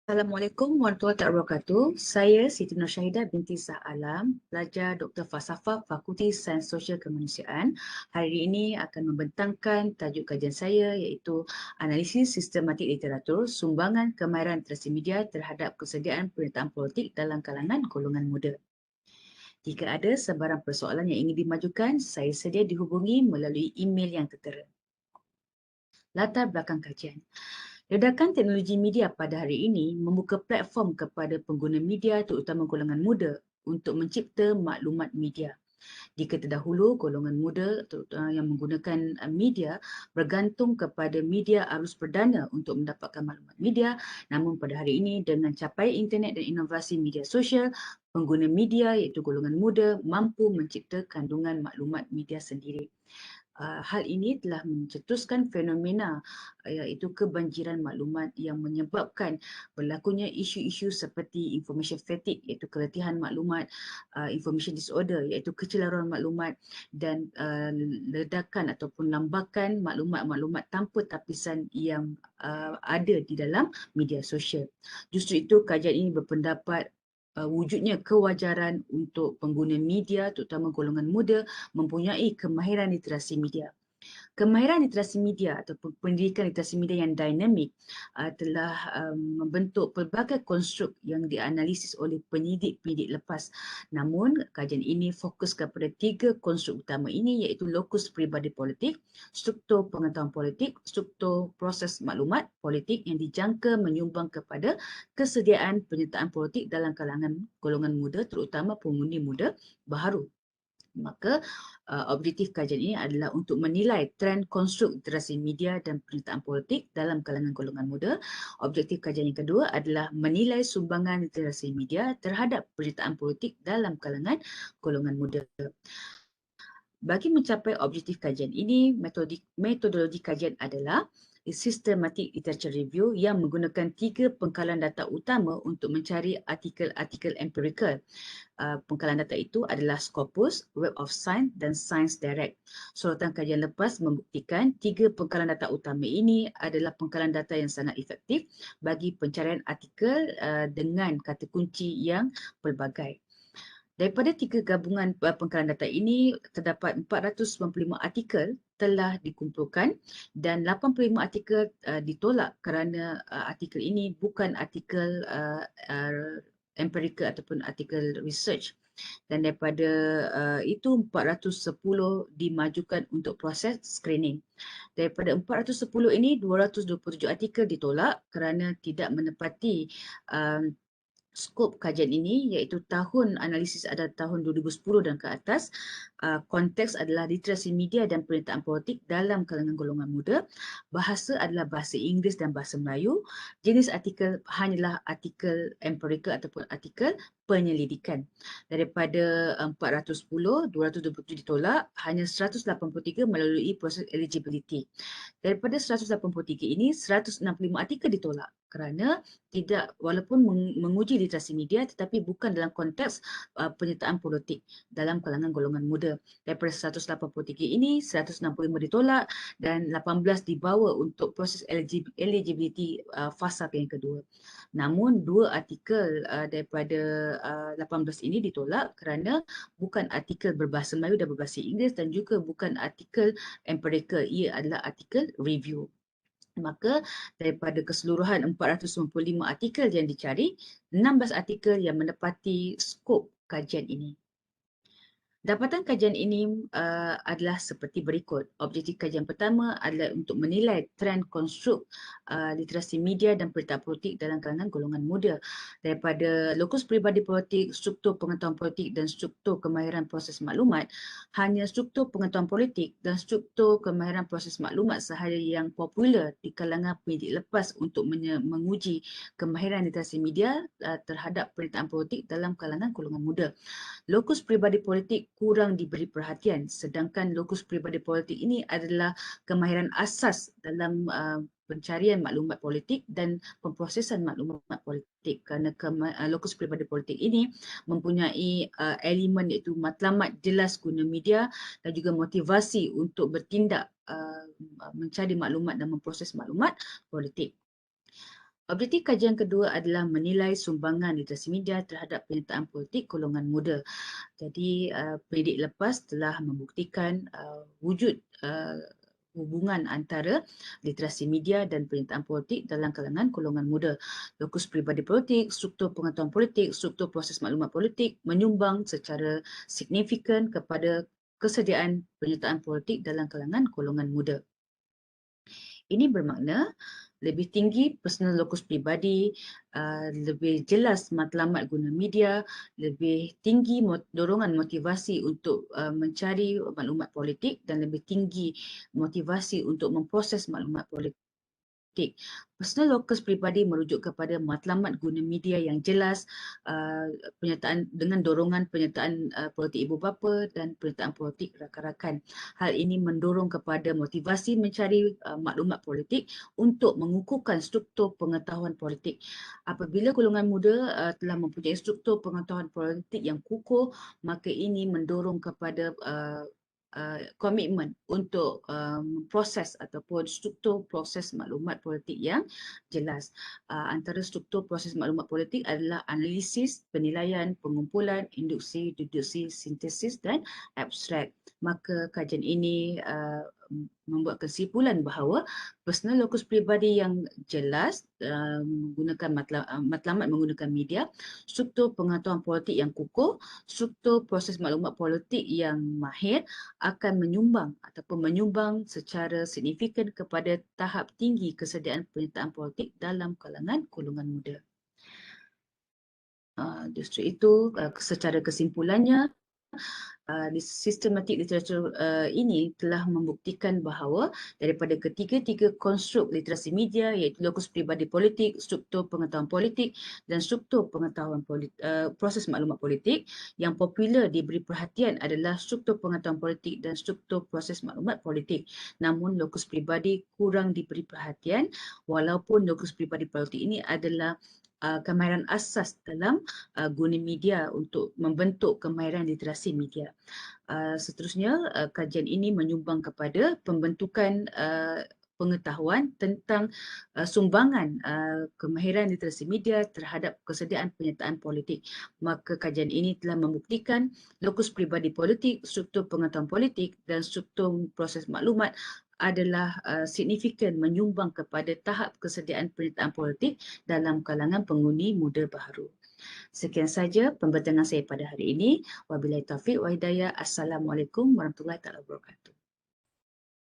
Assalamualaikum warahmatullahi wabarakatuh. Saya Siti Nursyahida binti Shah Alam, pelajar Dr. Falsafah Fakulti Sains Sosial Kemanusiaan. Hari ini akan membentangkan tajuk kajian saya iaitu Analisis Sistematik Literatur, Sumbangan Kemahiran Literasi Media terhadap Kesediaan Pernyataan Politik dalam kalangan golongan muda. Jika ada sebarang persoalan yang ingin dimajukan, saya sedia dihubungi melalui email yang tertera. Latar belakang kajian. Ledakan teknologi media pada hari ini membuka platform kepada pengguna media terutama golongan muda untuk mencipta maklumat media. Jika terdahulu golongan muda yang menggunakan media bergantung kepada media arus perdana untuk mendapatkan maklumat media, namun pada hari ini dengan capai internet dan inovasi media sosial, pengguna media iaitu golongan muda mampu mencipta kandungan maklumat media sendiri. Hal ini telah mencetuskan fenomena iaitu kebanjiran maklumat yang menyebabkan berlakunya isu-isu seperti information fatigue iaitu keletihan maklumat, information disorder iaitu kecelaruan maklumat dan ledakan ataupun lambakan maklumat-maklumat tanpa tapisan yang ada di dalam media sosial. Justru itu kajian ini berpendapat wujudnya kewajaran untuk pengguna media terutama golongan muda mempunyai kemahiran literasi media. Kemahiran literasi media ataupun pendidikan literasi media yang dinamik telah membentuk pelbagai konstruk yang dianalisis oleh penyidik-penyidik lepas. Namun, kajian ini fokus kepada 3 konstruk utama ini iaitu lokus peribadi politik, struktur pengetahuan politik, struktur proses maklumat politik yang dijangka menyumbang kepada kesediaan penyertaan politik dalam kalangan golongan muda terutama pengundi muda baharu. Maka objektif kajian ini adalah untuk menilai trend konstruk literasi media dan penyertaan politik dalam kalangan golongan muda. Objektif kajian yang kedua adalah menilai sumbangan literasi media terhadap penyertaan politik dalam kalangan golongan muda. Bagi mencapai objektif kajian ini, metodologi kajian adalah systematic literature review yang menggunakan 3 pengkalan data utama untuk mencari artikel-artikel empirical. Pengkalan data itu adalah Scopus, Web of Science dan Science Direct. Sorotan kajian lepas membuktikan 3 pengkalan data utama ini adalah pengkalan data yang sangat efektif bagi pencarian artikel dengan kata kunci yang pelbagai. Daripada 3 gabungan pengkalan data ini, terdapat 495 artikel telah dikumpulkan dan 85 artikel ditolak kerana artikel ini bukan artikel empirical ataupun artikel research. Dan daripada itu 410 dimajukan untuk proses screening. Daripada 410 ini 227 artikel ditolak kerana tidak menepati skop kajian ini iaitu tahun analisis adalah tahun 2010 dan ke atas. Konteks adalah literasi media dan penyertaan politik dalam kalangan golongan muda. Bahasa adalah bahasa Inggeris dan bahasa Melayu. Jenis artikel hanyalah artikel empirical ataupun artikel penyelidikan. Daripada 410, 227 ditolak, hanya 183 melalui proses eligibility. Daripada 183 ini, 165 artikel ditolak kerana tidak walaupun menguji literasi media tetapi bukan dalam konteks penyertaan politik dalam kalangan golongan muda. Daripada 183 ini 165 ditolak dan 18 dibawa untuk proses eligibility fasa yang kedua. Namun 2 artikel daripada 18 ini ditolak kerana bukan artikel berbahasa Melayu dan berbahasa Inggeris dan juga bukan artikel empirical, ia adalah artikel review. Maka daripada keseluruhan 495 artikel yang dicari, 16 artikel yang menepati skop kajian ini. Dapatan kajian ini adalah seperti berikut. Objektif kajian pertama adalah untuk menilai trend konstruk literasi media dan pemberitaan politik dalam kalangan golongan muda. Daripada lokus peribadi politik, struktur pengetahuan politik dan struktur kemahiran proses maklumat, hanya struktur pengetahuan politik dan struktur kemahiran proses maklumat sahaja yang popular di kalangan pendidik lepas untuk menguji kemahiran literasi media terhadap pemberitaan politik dalam kalangan golongan muda. Lokus peribadi politik kurang diberi perhatian sedangkan lokus peribadi politik ini adalah kemahiran asas dalam pencarian maklumat politik dan pemprosesan maklumat politik kerana lokus peribadi politik ini mempunyai elemen iaitu matlamat jelas guna media dan juga motivasi untuk bertindak mencari maklumat dan memproses maklumat politik. Objektif kajian kedua adalah menilai sumbangan literasi media terhadap penyertaan politik golongan muda. Jadi pendidik lepas telah membuktikan wujud hubungan antara literasi media dan penyertaan politik dalam kalangan golongan muda. Lokus peribadi politik, struktur pengetahuan politik, struktur proses maklumat politik menyumbang secara signifikan kepada kesediaan penyertaan politik dalam kalangan golongan muda. Ini bermakna lebih tinggi personal lokus pribadi, lebih jelas matlamat guna media, lebih tinggi dorongan motivasi untuk mencari maklumat politik dan lebih tinggi motivasi untuk memproses maklumat politik. Personal locus peribadi merujuk kepada matlamat guna media yang jelas, penyertaan dengan dorongan penyertaan politik ibu bapa dan penyertaan politik rakan-rakan. Hal ini mendorong kepada motivasi mencari maklumat politik untuk mengukuhkan struktur pengetahuan politik. Apabila golongan muda telah mempunyai struktur pengetahuan politik yang kukuh, maka ini mendorong kepada komitmen untuk proses ataupun struktur proses maklumat politik yang jelas. Antara struktur proses maklumat politik adalah analisis, penilaian, pengumpulan, induksi, deduksi, sintesis dan abstrak. Maka kajian ini membuat kesimpulan bahawa personal lokus peribadi yang jelas menggunakan matlamat menggunakan media, struktur pengetahuan politik yang kukuh, struktur proses maklumat politik yang mahir akan menyumbang secara signifikan kepada tahap tinggi kesediaan penyertaan politik dalam kalangan golongan muda. Justru itu secara kesimpulannya sistematik literatur ini telah membuktikan bahawa daripada ketiga-tiga konstruk literasi media iaitu lokus peribadi politik, struktur pengetahuan politik dan struktur pengetahuan proses maklumat politik, yang popular diberi perhatian adalah struktur pengetahuan politik dan struktur proses maklumat politik. Namun lokus peribadi kurang diberi perhatian walaupun lokus peribadi politik ini adalah kemahiran asas dalam guna media untuk membentuk kemahiran literasi media. Seterusnya, kajian ini menyumbang kepada pembentukan pengetahuan tentang sumbangan kemahiran literasi media terhadap kesediaan penyertaan politik. Maka kajian ini telah membuktikan lokus peribadi politik, struktur pengetahuan politik dan struktur proses maklumat adalah signifikan menyumbang kepada tahap kesediaan penyertaan politik dalam kalangan pengundi muda baharu. Sekian saja pembentangan saya pada hari ini. Wabillahi taufiq wa hidayah. Assalamualaikum warahmatullahi wabarakatuh.